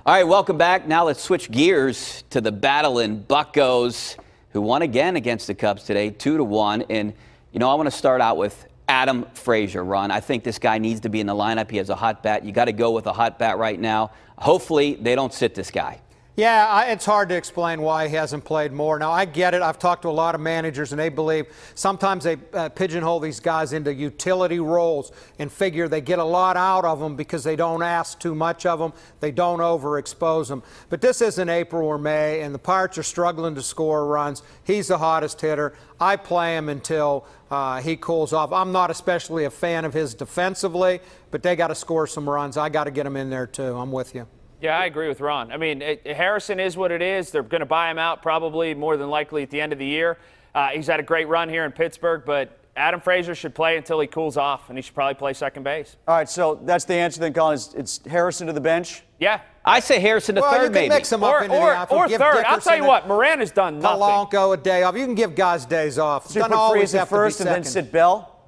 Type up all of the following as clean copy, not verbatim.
All right, welcome back. Now let's switch gears to the battle in Buccos, who won again against the Cubs today, 2-1. And, you know, I want to start out with Adam Frazier, Ron. I think this guy needs to be in the lineup. He has a hot bat. You got to go with a hot bat right now. Hopefully they don't sit this guy. Yeah, it's hard to explain why he hasn't played more. Now, I get it. I've talked to a lot of managers, and they believe sometimes they pigeonhole these guys into utility roles and figure they get a lot out of them because they don't ask too much of them. They don't overexpose them. But this isn't April or May, and the Pirates are struggling to score runs. He's the hottest hitter. I play him until he cools off. I'm not especially a fan of his defensively, but they got to score some runs. I got to get him in there, too. I'm with you. Yeah, I agree with Ron. I mean, Harrison is what it is. They're going to buy him out probably more than likely at the end of the year. He's had a great run here in Pittsburgh, but Adam Frazier should play until he cools off, and he should probably play second base. All right, so that's the answer then, Colin. It's Harrison to the bench? Yeah. I say Harrison to third, maybe. Mix him up into the outfield. Or third. I'll tell you what, Moran has done nothing. Polanco a day off. You can give guys days off. So you put Freeze at first and then sit Bell?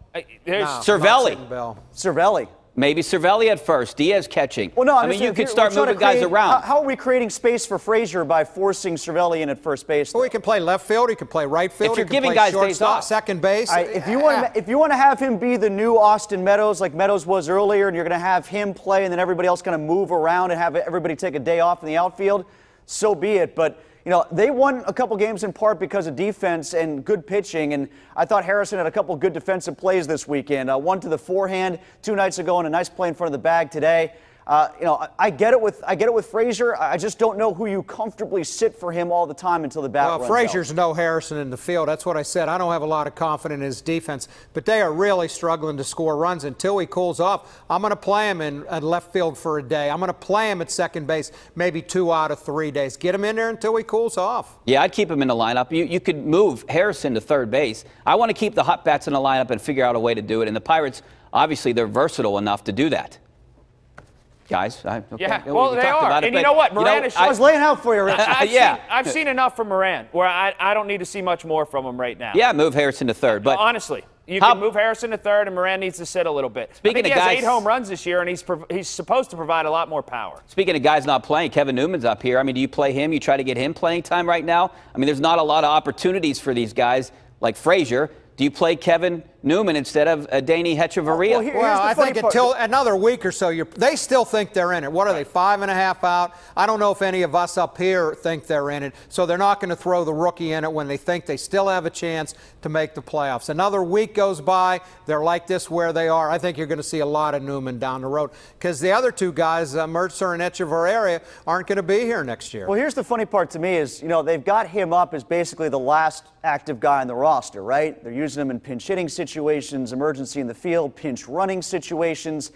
Cervelli. Maybe Cervelli at first. Diaz catching. Well, no, I mean, you could start moving guys around. How are we creating space for Frazier by forcing Cervelli in at first base? Well, he can play left field. He can play right field. If you're giving guys days off, second base. If you want to have him be the new Austin Meadows, like Meadows was earlier, and you're going to have him play, and then everybody else going to move around and have everybody take a day off in the outfield, so be it. But you know, they won a couple games in part because of defense and good pitching, and I thought Harrison had a couple good defensive plays this weekend. One to the forehand 2 nights ago and a nice play in front of the bag today. You know, I get it with Frazier. I just don't know who you comfortably sit for him all the time until the bat runs out. Frazier's no Harrison in the field. That's what I said. I don't have a lot of confidence in his defense, but they are really struggling to score runs until he cools off. I'm going to play him in left field for a day. I'm going to play him at second base maybe 2 out of 3 days. Get him in there until he cools off. Yeah, I'd keep him in the lineup. You could move Harrison to third base. I want to keep the hot bats in the lineup and figure out a way to do it. And the Pirates, obviously, they're versatile enough to do that. Guys, okay. Yeah, well, they are. And you know what? Moran is. I was laying out for you, Rich. I've seen enough from Moran where I don't need to see much more from him right now. Yeah, move Harrison to third. But honestly, you can move Harrison to third, and Moran needs to sit a little bit. Speaking he of has guys, 8 home runs this year, and he's supposed to provide a lot more power. Speaking of guys not playing, Kevin Newman's up here. I mean, do you play him? You try to get him playing time right now? I mean, there's not a lot of opportunities for these guys like Frazier. Do you play Kevin Newman instead of Danny Hechavarria? Well, I think until another week or so, they still think they're in it. What are they, 5.5 out? I don't know if any of us up here think they're in it, so they're not going to throw the rookie in it when they think they still have a chance to make the playoffs. Another week goes by, they're like this where they are. I think you're going to see a lot of Newman down the road because the other 2 guys, Mercer and Hechavarria, aren't going to be here next year. Well, here's the funny part to me is, you know, they've got him up as basically the last active guy on the roster, right? They're using him in pinch hitting situations, emergency in the field, pinch running situations.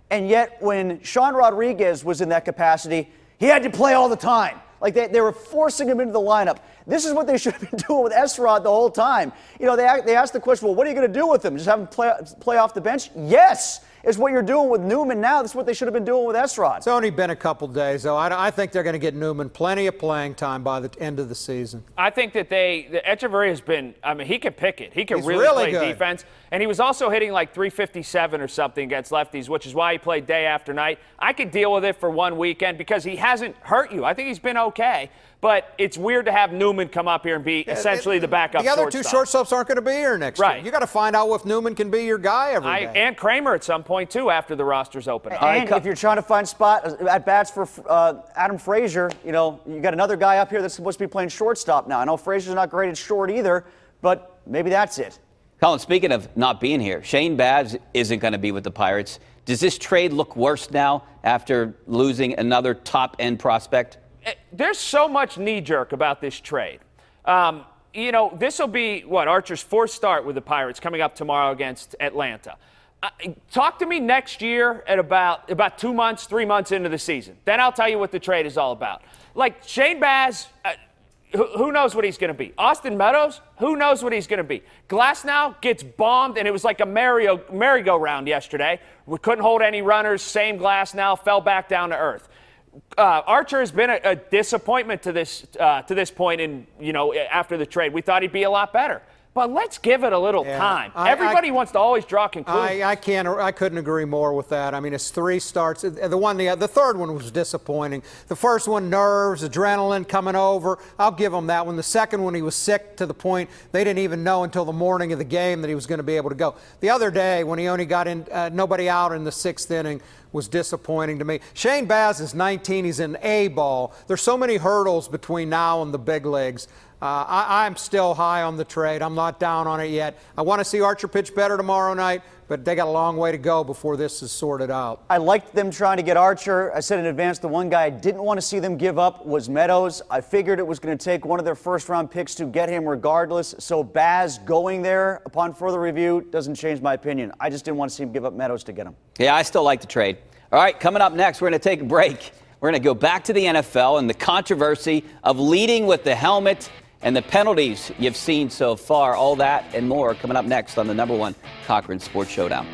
And yet when Sean Rodriguez was in that capacity, he had to play all the time. Like they were forcing him into the lineup. This is what they should have been doing with Esrod the whole time. You know, they asked the question, well, what are you going to do with him? Just have him play off the bench? Yes, is what you're doing with Newman now. That's what they should have been doing with Esrod. It's only been a couple days, though. I think they're going to get Newman plenty of playing time by the end of the season. I think that Hechavarria has been, I mean, he can pick it. He can He's really play good defense. And he was also hitting like 357 or something against lefties, which is why he played day after night. I could deal with it for one weekend because he hasn't hurt you. I think he's been okay. But it's weird to have Newman come up here and be essentially the backup shortstop. The other 2 shortstops aren't going to be here next year. You got to find out if Newman can be your guy every day. And Kramer at some point, too, after the roster's open. And if you're trying to find at-bats for Adam Frazier, you know, you got another guy up here that's supposed to be playing shortstop now. I know Frazier's not great at short either, but maybe that's it. Colin, speaking of not being here, Shane Baz isn't going to be with the Pirates. Does this trade look worse now after losing another top-end prospect? There's so much knee-jerk about this trade. You know, this will be, what, Archer's 4th start with the Pirates coming up tomorrow against Atlanta. Talk to me next year at about 2 months, 3 months into the season. Then I'll tell you what the trade is all about. Like, Shane Baz, who knows what he's going to be? Austin Meadows, who knows what he's going to be? Glasnow gets bombed, and it was like a merry-go-round yesterday. We couldn't hold any runners, same Glasnow, fell back down to earth. Archer has been a disappointment to this point in, you know, after the trade. We thought he'd be a lot better. but let's give it a little time. Everybody wants to always draw conclusions. I couldn't agree more with that. I mean, it's 3 starts. The third one was disappointing. The first one, nerves, adrenaline coming over. I'll give him that one. The second one, he was sick to the point they didn't even know until the morning of the game that he was going to be able to go. The other day, when he only got in, nobody out in the 6th inning, was disappointing to me. Shane Baz is 19. He's in A ball. There's so many hurdles between now and the big leagues. I'm still high on the trade. I'm not down on it yet. I want to see Archer pitch better tomorrow night, but they got a long way to go before this is sorted out. I liked them trying to get Archer. I said in advance the one guy I didn't want to see them give up was Meadows. I figured it was going to take one of their first-round picks to get him regardless. So Baz going there upon further review doesn't change my opinion. I just didn't want to see him give up Meadows to get him. Yeah, I still like the trade. All right, coming up next, we're going to take a break. We're going to go back to the NFL and the controversy of leading with the helmet and the penalties you've seen so far. All that and more coming up next on the #1 Cochran Sports Showdown.